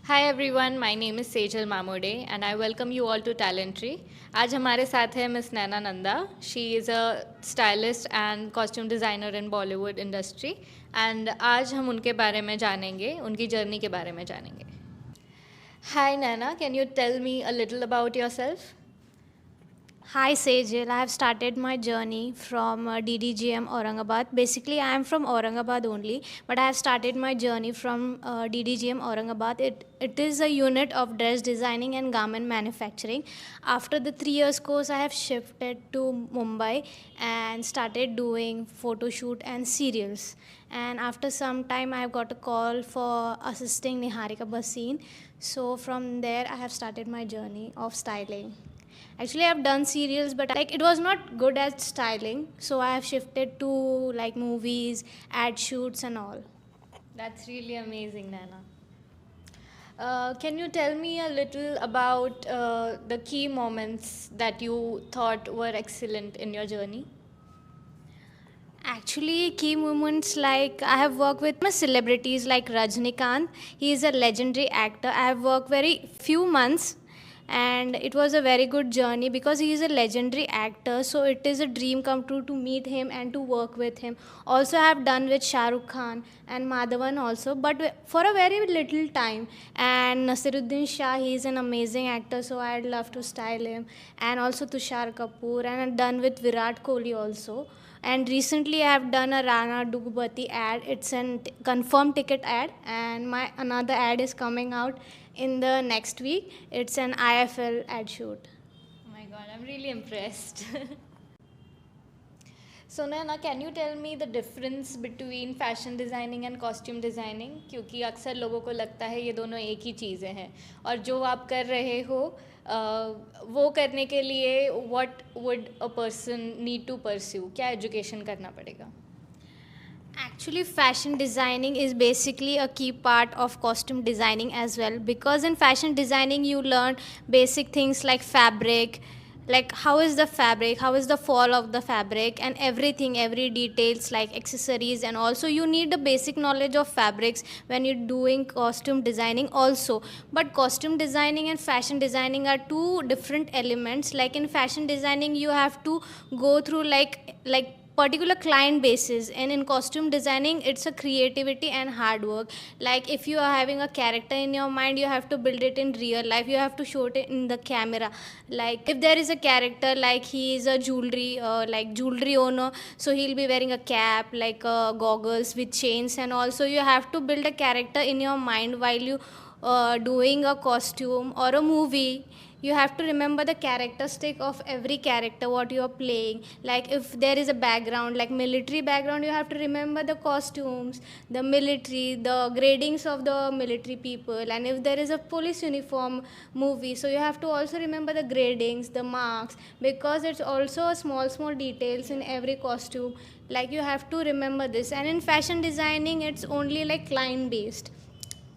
Hi everyone, my name is Sejal Mamode and I welcome you all to Talent Tree. आज हमारे साथ है miss Naina Nanda. She is a stylist and costume designer in Bollywood industry and आज हम उनके बारे में जानेंगे, उनकी जर्नी के बारे में जानेंगे. Hi Nana, can you tell me a little about yourself? Hi Sejal, I have started my journey from DDGM Aurangabad. Basically, I am from Aurangabad only, but I have started my journey from DDGM Aurangabad. It is a unit of dress designing and garment manufacturing. After the 3 years course, I have shifted to Mumbai and started doing photo shoot and serials. And after some time, I have got a call for assisting Niharika Bhasin. So from there, I have started my journey of styling. Actually, I've done serials, but like it was not good at styling, so I have shifted to like movies, ad shoots, and all. That's really amazing, Nana. Can you tell me a little about the key moments that you thought were excellent in your journey? Actually, key moments like I have worked with celebrities like Rajnikant. He is a legendary actor. I have worked very few months and it was a very good journey because he is a legendary actor, so it is a dream come true to meet him and to work with him. Also, I have done with Shah Rukh Khan and Madhavan also, but for a very little time. And Nasiruddin Shah, he is an amazing actor, so I'd love to style him. And also Tushar Kapoor, and I've done with Virat Kohli also. And recently I have done a Rana Dugubati ad. It's an confirmed ticket ad, and my another ad is coming out in the next week. It's an IFL ad shoot. Oh my god, I'm really impressed. So Naina, can you tell me the difference between fashion designing and costume designing? क्योंकि अक्सर लोगों को लगता है ये दोनों एक ही चीज़ें हैं और जो आप कर रहे हो वो करने के लिए what would a person need to pursue? क्या एजुकेशन करना पड़ेगा? Actually, fashion designing is basically a key part of costume designing as well, because in fashion designing you learn basic things like fabric, like how is the fabric, how is the fall of the fabric, and everything, every details like accessories. And also you need the basic knowledge of fabrics when you're doing costume designing also. But costume designing and fashion designing are two different elements. Like in fashion designing you have to go through like particular client basis, and in costume designing it's a creativity and hard work. Like if you are having a character in your mind, you have to build it in real life, you have to show it in the camera. Like if there is a character like he is a jewelry like jewelry owner, so he'll be wearing a cap like goggles with chains, and also you have to build a character in your mind while you doing a costume or a movie. You have to remember the characteristic of every character what you are playing. Like if there is a background like military background, you have to remember the costumes, the military, the gradings of the military people. And if there is a police uniform movie, so you have to also remember the gradings, the marks, because it's also a small details in every costume. Like you have to remember this. And in fashion designing it's only like client based.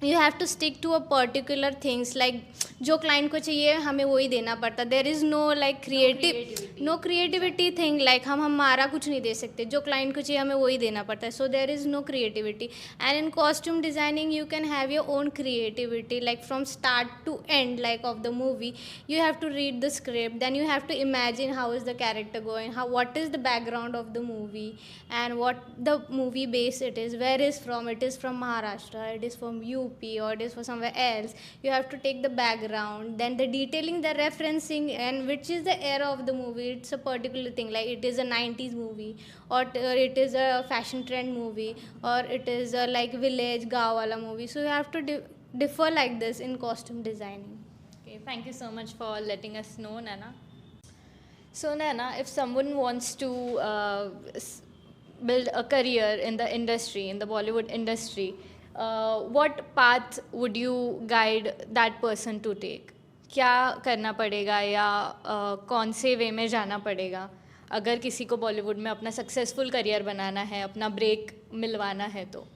You have to stick to a particular things, like जो client को चाहिए हमें वही देना पड़ता. There is no like no creativity thing, like हम हमारा कुछ नहीं दे सकते, जो client को चाहिए हमें वही देना पड़ता है. So there is no creativity. And in costume designing you can have your own creativity, like from start to end, like of the movie you have to read the script, then you have to imagine how is the character going, how what is the background of the movie, and what the movie base it is, where is from, it is from Maharashtra, it is from UP, or it is for somewhere else. You have to take the background, then the detailing, the referencing, and which is the era of the movie. It's a particular thing, like it is a 90s movie, or it is a fashion trend movie, or it is a like village gaon wala movie. So you have to differ like this in costume designing. Okay, thank you so much for letting us know, Nana. So Nana, if someone wants to build a career in the industry, in the Bollywood industry, what path would you guide that person to take? क्या करना पड़ेगा या कौन से वे में जाना पड़ेगा अगर किसी को बॉलीवुड में अपना सक्सेसफुल करियर बनाना है, अपना ब्रेक मिलवाना है तो?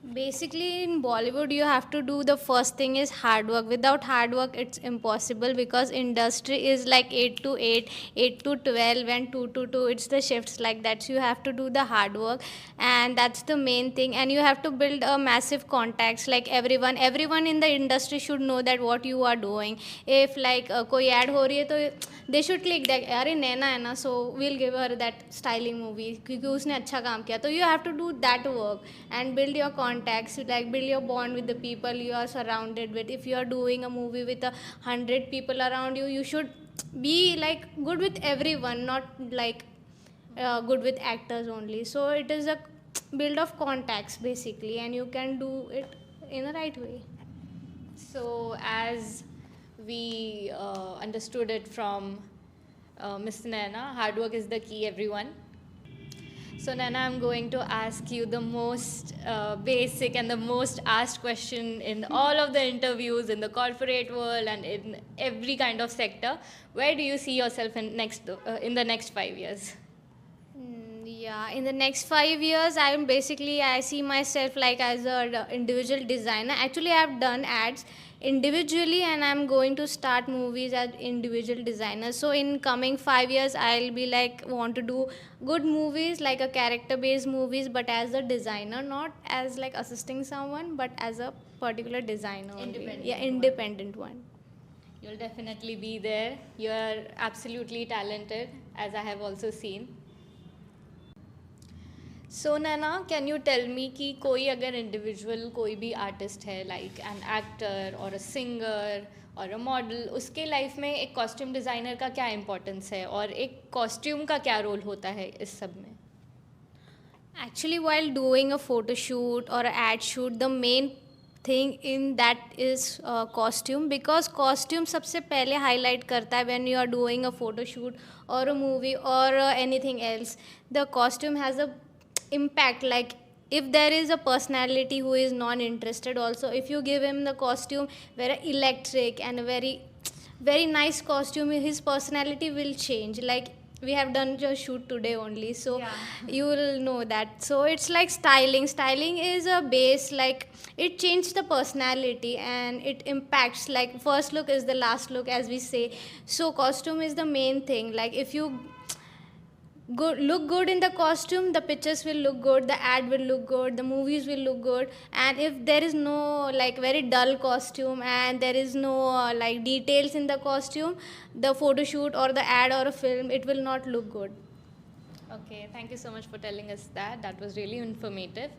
Basically, in Bollywood, you have to do the first thing is hard work. Without hard work, it's impossible because industry is like 8 to 8, 8 to 12, and 2 to 2. It's the shifts like that. So you have to do the hard work, and that's the main thing. And you have to build a massive contacts. Like everyone in the industry should know that what you are doing. If like कोई ad हो रही है तो they should click that अरे नैना है ना, so we'll give her that styling movie क्योंकि उसने अच्छा काम किया. तो you have to do that work and build your contacts, like build your bond with the people you are surrounded with. If you are doing a movie with 100 people around you, you should be like good with everyone, not like good with actors only. So it is a build of contacts basically, and you can do it in the right way. So, as we understood it from Miss Naina, hard work is the key, everyone. So, Naina, I'm going to ask you the most basic and the most asked question in all of the interviews in the corporate world and in every kind of sector. Where do you see yourself in the next 5 years? Yeah, in the next 5 years, I see myself like as a individual designer. Actually, I've done ads individually, and I'm going to start movies as individual designer. So in coming 5 years, I'll be like want to do good movies, like a character-based movies, but as a designer, not as like assisting someone, but as a particular designer. Only. Independent Yeah, one. independent one. You'll definitely be there. You're absolutely talented, as I have also seen. So Naina, can you tell me कि कोई अगर individual कोई भी artist है like an actor और a singer और a model, उसके life में एक कॉस्ट्यूम डिज़ाइनर का क्या इम्पोर्टेंस है और एक कॉस्ट्यूम का क्या रोल होता है इस सब में? Actually, while doing a photo shoot or an ad shoot, the main thing in that is costume, because costume सबसे पहले highlight करता है when you are doing a photo shoot or a movie or anything else. The costume has a impact, like if there is a personality who is non-interested also, if you give him the costume very electric and a very nice costume, his personality will change. Like we have done your shoot today only, so Yeah. you will know that. So it's like styling is a base, like it changes the personality and it impacts, like first look is the last look, as we say. So costume is the main thing. Like if you look good in the costume, the pictures will look good, the ad will look good, the movies will look good. And if there is no like very dull costume and there is no like details in the costume, the photo shoot or the ad or a film, it will not look good. Okay, thank you so much for telling us that. That was really informative.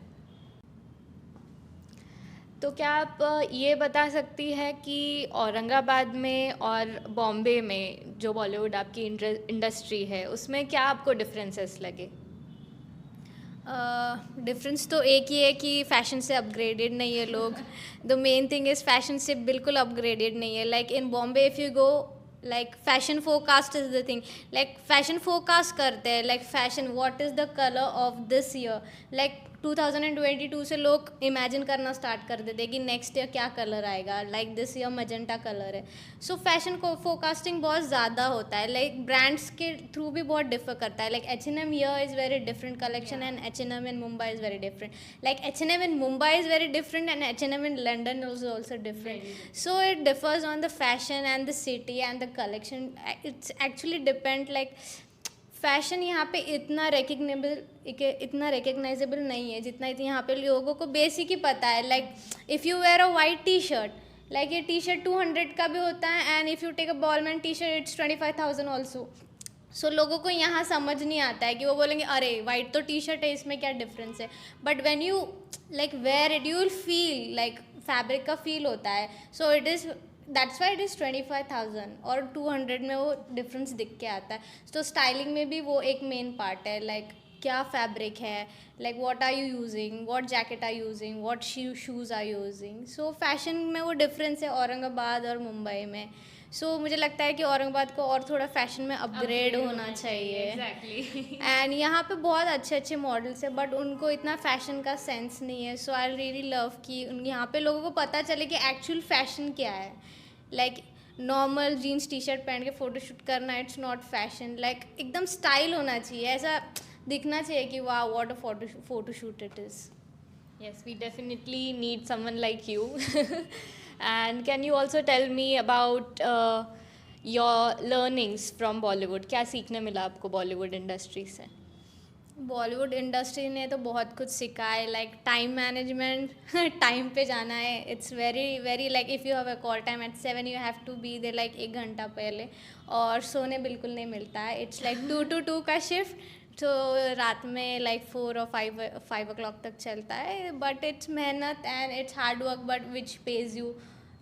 तो क्या आप ये बता सकती है कि औरंगाबाद में और बॉम्बे में जो बॉलीवुड आपकी इंडस्ट्री है उसमें क्या आपको डिफरेंसेस लगे? डिफरेंस तो एक ही है कि फैशन से अपग्रेडेड नहीं है लोग. The main thing is fashion से बिल्कुल अपग्रेडेड नहीं है. Like in Bombay if you go, like fashion forecast is the thing. Like fashion forecast करते हैं, like fashion what is the color of this year. Like 2022 से लोग इमेजिन करना start कर देते हैं कि नेक्स्ट ईयर क्या कलर आएगा. Like this year magenta colour है. सो फैशन को फोकास्टिंग बहुत ज़्यादा होता है. लाइक ब्रांड्स के थ्रू भी बहुत डिफर करता है. Like H&M here is very different collection and H&M in Mumbai is very different. Like H&M in Mumbai is very different and H&M in London is also different. So it differs on the fashion and the city and the collection. It's actually depend, like fashion यहाँ पे इतना recognisable नहीं है जितना यहाँ पे लोगों को बेसिक ही पता है. Like if you wear a white T shirt, like ये टी शर्ट 200 का भी होता है and if you take a Balmain T shirt it's 25,000 also. So लोगों को यहाँ समझ नहीं आता है कि वो बोलेंगे अरे वाइट तो टी शर्ट है, इसमें क्या डिफरेंस है. But when you like wear it you will feel like fabric का फील होता है. So it is that's why it is 25,000 और 200 में वो डिफरेंस दिख के आता है. तो स्टाइलिंग में भी वो एक मेन पार्ट है. लाइक क्या फैब्रिक है, like what are you using, what jacket are using, what shoes are using. So fashion में वो डिफरेंस है औरंगाबाद और मुंबई में. सो मुझे लगता है कि औरंगाबाद को और थोड़ा फैशन में अपग्रेड होना चाहिए. एग्जैक्टली. एंड यहाँ पे बहुत अच्छे अच्छे मॉडल्स है बट उनको इतना फैशन का सेंस नहीं है. सो आई रियली लव कि यहाँ पे लोगों को पता चले कि एक्चुअल फैशन क्या है. Like normal jeans T shirt पहन के फ़ोटो शूट करना इट्स नॉट फैशन. लाइक एकदम स्टाइल होना चाहिए, ऐसा दिखना चाहिए कि वाह what a photo shoot it is. Yes, we definitely need someone like you. And can you also tell me about your learnings from Bollywood? क्या सीखने मिला आपको बॉलीवुड इंडस्ट्री से? बॉलीवुड इंडस्ट्री ने तो बहुत कुछ सिखाया, लाइक टाइम मैनेजमेंट, टाइम पे जाना है. It's very very like if you have a call time at 7 you have to be there like 1 घंटा पहले. और सोने बिल्कुल नहीं मिलता है. इट्स लाइक 2 to 2 का शिफ्ट, तो रात में लाइक 4 और 5 o'clock तक चलता है. बट इट्स मेहनत and it's hard work but which page you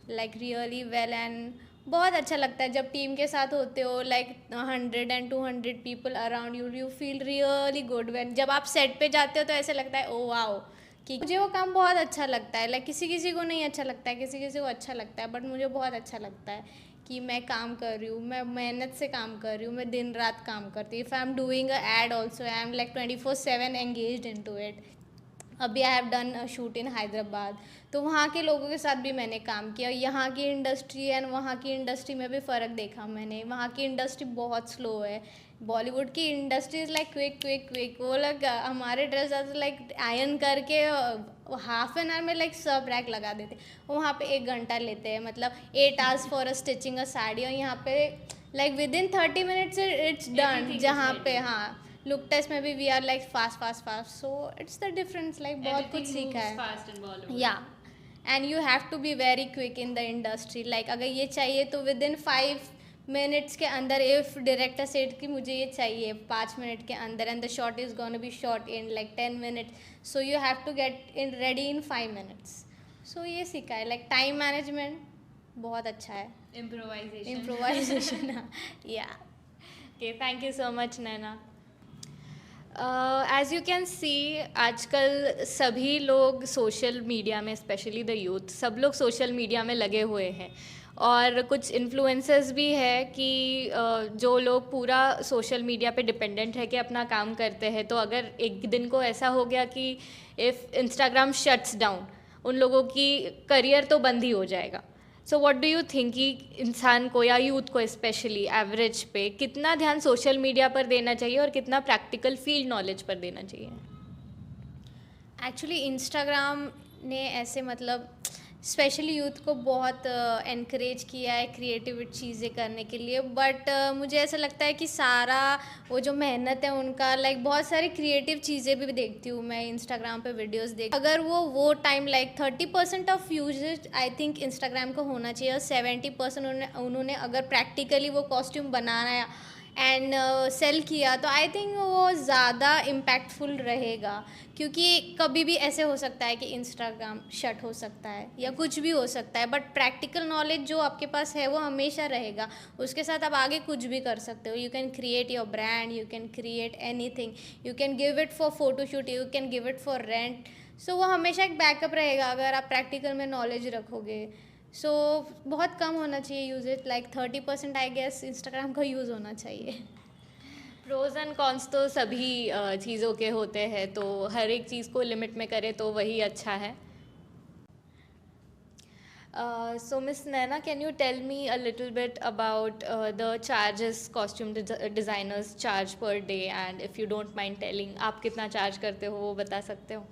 like really well. And बहुत अच्छा लगता है जब टीम के साथ होते हो, like 100 and 200 people around you, you feel really good. When जब आप सेट पे जाते हो तो ऐसे लगता है ओ वाओ, कि मुझे वो काम बहुत अच्छा लगता है. लाइक किसी किसी को नहीं अच्छा लगता है, किसी किसी को अच्छा लगता है, बट मुझे बहुत अच्छा लगता है कि मैं काम कर रही हूँ, मैं मेहनत से काम कर रही हूँ, मैं दिन रात काम करती हूँ. If I am doing a ad also I am like 24/7 engaged in to it. अभी I have done a shoot in Hyderabad, तो वहाँ के लोगों के साथ भी मैंने काम किया. यहाँ की इंडस्ट्री एंड वहाँ की इंडस्ट्री में भी फ़र्क देखा मैंने. वहाँ की इंडस्ट्री बहुत स्लो है. बॉलीवुड की industry is like quick quick quick. वो लोग हमारे ड्रेस लाइक आयरन करके हाफ एन आवर में लाइक सब रैक लगा देते. वहाँ पे 1 घंटा लेते हैं, मतलब 8 hours for a stitching a sari. और यहाँ पे like within 30 minutes it's done. जहाँ पे हाँ लुक टेस्ट में भी we are like fast fast fast. So it's the difference. Like बहुत कुछ सीखा है. Yeah and you have to be very quick in the industry. Like अगर ये चाहिए तो विद इन 5 minutes के अंदर, इफ डायरेक्टर सेड कि मुझे ये चाहिए 5 मिनट के अंदर and the shot is gonna be shot in like 10 minutes, so you have to get in ready in 5 minutes. So ये सीखा है लाइक टाइम मैनेजमेंट बहुत अच्छा है. इम्प्रोवाइजेशन. या Okay, thank you so much, Naina. As you can see, आजकल सभी लोग सोशल मीडिया में, स्पेशली द यूथ, सब लोग सोशल मीडिया में लगे हुए हैं. और कुछ इन्फ्लुएंसर्स भी है कि जो लोग पूरा सोशल मीडिया पे डिपेंडेंट है कि अपना काम करते हैं, तो अगर एक दिन को ऐसा हो गया कि इफ़ इंस्टाग्राम शट्स डाउन, उन लोगों की करियर तो बंद ही हो जाएगा. So what do you think कि इंसान को या यूथ को स्पेशली एवरेज पे कितना ध्यान सोशल मीडिया पर देना चाहिए और कितना प्रैक्टिकल फील्ड नॉलेज पर देना चाहिए? एक्चुअली इंस्टाग्राम ने ऐसे मतलब स्पेशली यूथ को बहुत एनकरेज किया है क्रिएटिव चीज़ें करने के लिए. बट मुझे ऐसा लगता है कि सारा वो जो मेहनत है उनका, लाइक बहुत सारी क्रिएटिव चीज़ें भी देखती हूँ मैं इंस्टाग्राम पे वीडियोस देख. अगर वो time like 30% of usage I think Instagram को होना चाहिए, और 70% उन्होंने अगर प्रैक्टिकली वो कॉस्ट्यूम बनाया एंड सेल किया तो आई थिंक वो ज़्यादा इम्पैक्टफुल रहेगा. क्योंकि कभी भी ऐसे हो सकता है कि इंस्टाग्राम शट हो सकता है या कुछ भी हो सकता है, बट प्रैक्टिकल नॉलेज जो आपके पास है वो हमेशा रहेगा. उसके साथ आप आगे कुछ भी कर सकते हो. You can create your brand, you can create anything, you can give it for photoshoot, you can give it for rent. So वो हमेशा एक बैकअप रहेगा अगर आप प्रैक्टिकल में नॉलेज रखोगे. सो बहुत कम होना चाहिए usage, like 30% I guess Instagram का यूज़ होना चाहिए. प्रोज एंड कॉन्स तो सभी चीज़ों के होते हैं, तो हर एक चीज़ को लिमिट में करें तो वही अच्छा है. So Miss Naina, can you tell me a little bit about the charges costume designers charge per day, and if you don't mind telling, आप कितना चार्ज करते हो वो बता सकते हो?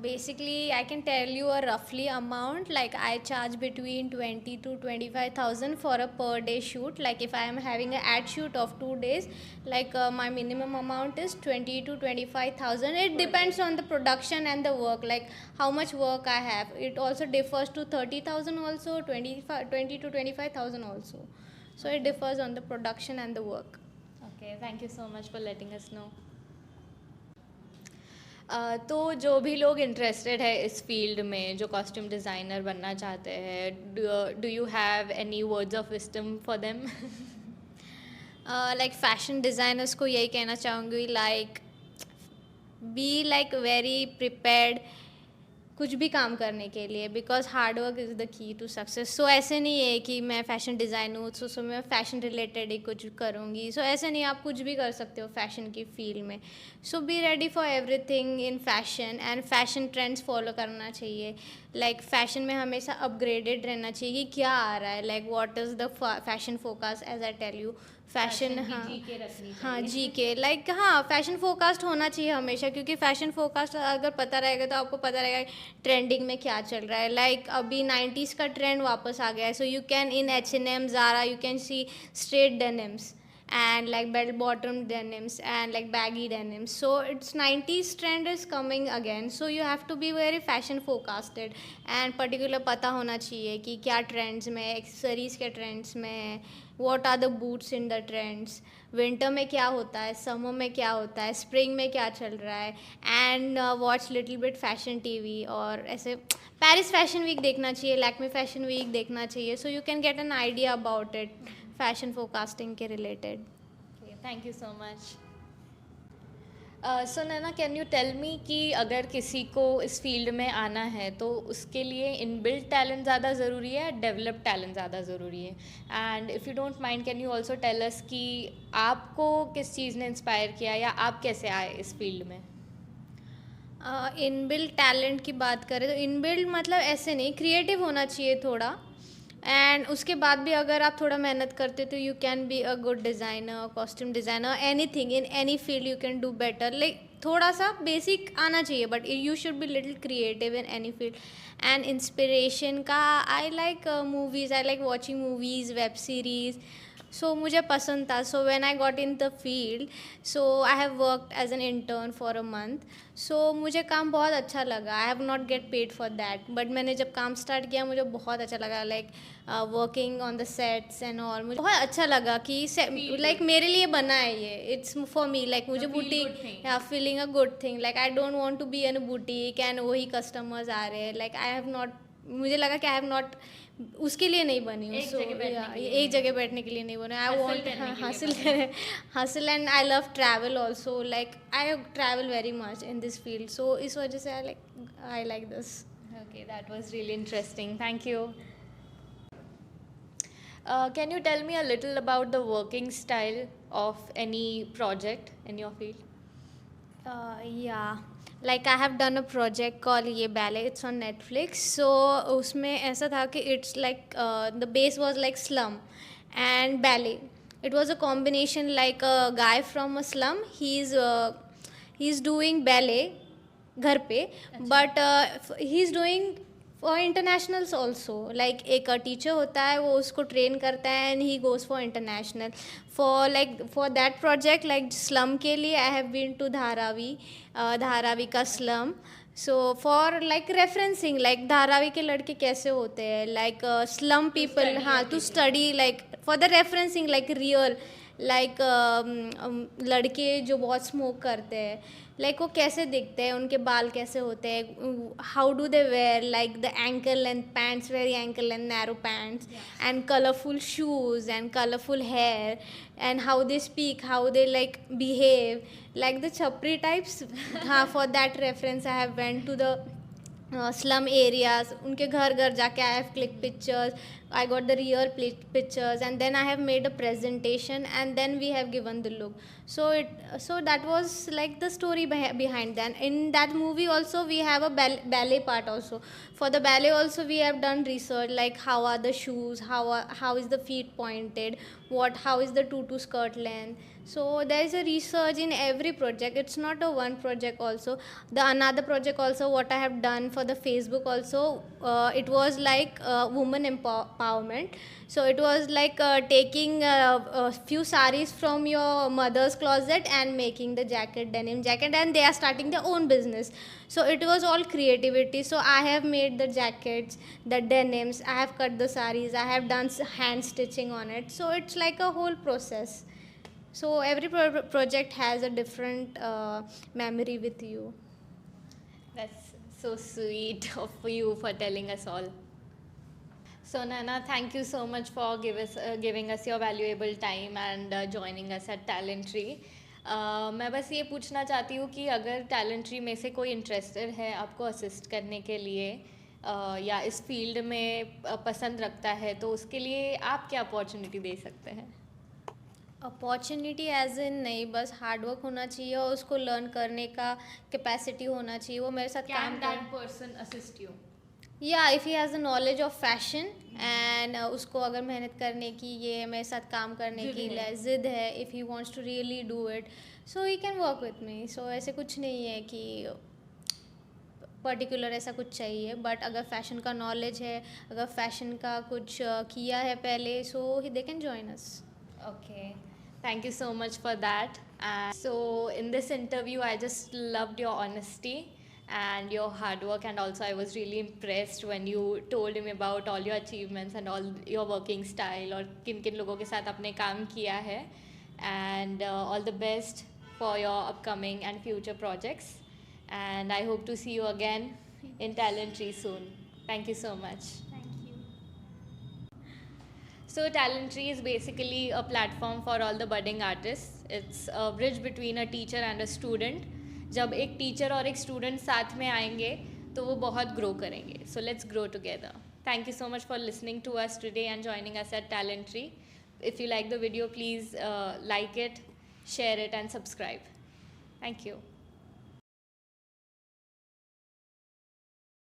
Basically, I can tell you a roughly amount. Like I charge between 20 to 25,000 for a per day shoot. Like if I am having an ad shoot of 2 days, like my minimum amount is 20 to 25,000. It depends on the production and the work, like how much work I have. It also differs to 30,000 also, 20 to 25,000 also. So it differs on the production and the work. Okay, thank you so much for letting us know. तो जो भी लोग interested है इस field में, जो costume designer बनना चाहते हैं, do you have any words of wisdom for them? Like fashion designers को यही कहना चाहूँगी, like be like very prepared कुछ भी काम करने के लिए, because hard work is the key to success. So ऐसे नहीं है कि मैं फ़ैशन डिज़ाइन हूँ सो मैं फ़ैशन रिलेटेड ही कुछ करूँगी. सो ऐसे नहीं, आप कुछ भी कर सकते हो फैशन की फील्ड में. So be ready for everything in fashion, and fashion trends follow करना चाहिए. लाइक फैशन में हमेशा अपग्रेडेड रहना चाहिए कि क्या आ रहा है, like what is the fashion focus. As I tell you, fashion, भी हाँ जी के रखनी हाँ चाहिए। जी के लाइक, हाँ फैशन फोरकास्ट होना चाहिए हमेशा, क्योंकि फैशन फोरकास्ट अगर पता रहेगा तो आपको पता रहेगा ट्रेंडिंग में क्या चल रहा है। लाइक अभी 90s का ट्रेंड वापस आ गया है, सो you can in H&M, Zara, you can see straight denims and like bell bottom denims and like baggy denims. So it's 90s trend is coming again, so you have to be very fashion forecasted and particular पता होना चाहिए कि क्या trends में, accessories के trends में, what are the boots in the trends, winter में क्या होता है, समर में क्या होता है, स्प्रिंग में क्या चल रहा है, and watch little bit fashion TV. और ऐसे पेरिस फैशन वीक देखना चाहिए, लैक्मे फैशन वीक देखना चाहिए, so you can get an idea about it fashion forecasting के related. Thank you so much. So Naina, can you tell me कि अगर किसी को इस फील्ड में आना है तो उसके लिए इनबिल्ट टैलेंट ज़्यादा ज़रूरी है, डेवलप टैलेंट ज़्यादा ज़रूरी है? And if you don't mind, can you also tell us कि आपको किस चीज़ ने इंस्पायर किया या आप कैसे आए इस फील्ड में? इनबिल्ट टैलेंट की बात करें तो इनबिल्ट मतलब ऐसे नहीं, क्रिएटिव होना चाहिए थोड़ा, एंड उसके बाद भी अगर आप थोड़ा मेहनत करते तो you can be a good designer, costume designer, anything in any field you can do better. Like थोड़ा सा बेसिक आना चाहिए, but you should be little creative in any field. And inspiration का, I like movies, I like watching movies, web series, so मुझे पसंद था। So when I got in the field, so I have worked as an intern for a month, so मुझे काम बहुत अच्छा लगा। I have not get paid for that, but मैंने जब काम स्टार्ट किया मुझे बहुत अच्छा लगा, like working on the sets and all. मुझे बहुत अच्छा लगा कि लाइक मेरे लिए बना है ये, इट्स फॉर मी, लाइक मुझे बुटीक, या feeling a good thing, like I don't want to be in a boutique and वही कस्टमर्स आ रहे हैं, लाइक आई हैव नॉट, मुझे लगा कि आई हैव नॉट, उसके लिए नहीं बनी हूँ। सो एक जगह बैठने के लिए नहीं बनी, आई वॉन्ट हासिल हासिल, and I love travel also, like I travel very much in this field, so इस वजह से I like this. Okay, that was really interesting. Thank you. Can you tell me a little about the working style of any project in your field? Yeah, like I have done a project called ये ballet, it's on Netflix. So उसमें ऐसा था कि it's like the base was like slum and ballet. It was a combination, like a guy from a slum, he's doing ballet घर पे, but he is doing for internationals also. Like एक teacher होता है, वो उसको train करता है and he goes for international. For that project, like slum के लिए I have been to Dharavi, Dharavi का slum. So for like referencing, like Dharavi के लड़के कैसे होते हैं, लाइक स्लम पीपल, हाँ, to study, like for the referencing, like real, like लड़के जो बहुत स्मोक करते हैं, लाइक वो कैसे दिखते हैं, उनके बाल कैसे होते हैं, how do they wear, like the ankle length pants, very ankle length narrow pants, and colourful shoes and colourful hair, and how they speak, how they like behave, like the chapri types. हाँ, for that reference I have went to the slum areas, उनके घर घर जाके I have clicked pictures, I got the real pictures, and then I have made a presentation, and then we have given the look. So that was like the story behind that. In that movie also we have a ballet part also. For the ballet also we have done research, like how are the shoes, how is the feet pointed, how is the tutu skirt length. So there is a research in every project. It's not a one project also. The another project also what I have done for the Facebook also, it was like woman empowerment. So it was like taking a few saris from your mother's closet and making the denim jacket, and they are starting their own business. So it was all creativity. So I have made the jackets, the denims, I have cut the saris, I have done hand stitching on it. So it's like a whole process. So every project has a different memory with you. That's so sweet of you for telling us all. So Nana, thank you so much for giving us your valuable time and joining us at Talentry. मैं बस ये पूछना चाहती हूँ कि अगर Talentry में से कोई इंटरेस्टेड है आपको असिस्ट करने के लिए या इस फील्ड में पसंद रखता है, तो उसके लिए आप क्या अपॉर्चुनिटी दे सकते हैं? अपॉर्चुनिटी एज इन नहीं, बस हार्डवर्क होना चाहिए और उसको लर्न करने का कैपेसिटी होना चाहिए, वो मेरे साथ काम कर। Person assist you? या if he has the knowledge of fashion and उसको अगर मेहनत करने की, ये मेरे साथ काम करने जिद की है। जिद है, if he wants to really do it, so he can work with me. So ऐसे कुछ नहीं है कि पर्टिकुलर ऐसा कुछ चाहिए, बट अगर फैशन का नॉलेज है, अगर फैशन का कुछ किया है पहले, so they can join us. Okay, thank you so much for that. And so, in this interview, I just loved your honesty and your hard work, and also I was really impressed when you told me about all your achievements and all your working style और किन किन लोगों के साथ आपने काम किया है. And all the best for your upcoming and future projects. And I hope to see you again in Talent Tree soon. Thank you so much. So, Talent Tree is basically a platform for all the budding artists. It's a bridge between a teacher and a student. जब एक teacher और एक student साथ में आएंगे तो वो बहुत ग्रो करेंगे. So let's grow together. Thank you so much for listening to us today and joining us at Talent Tree. If you like the video, please like it, share it, and subscribe. Thank you.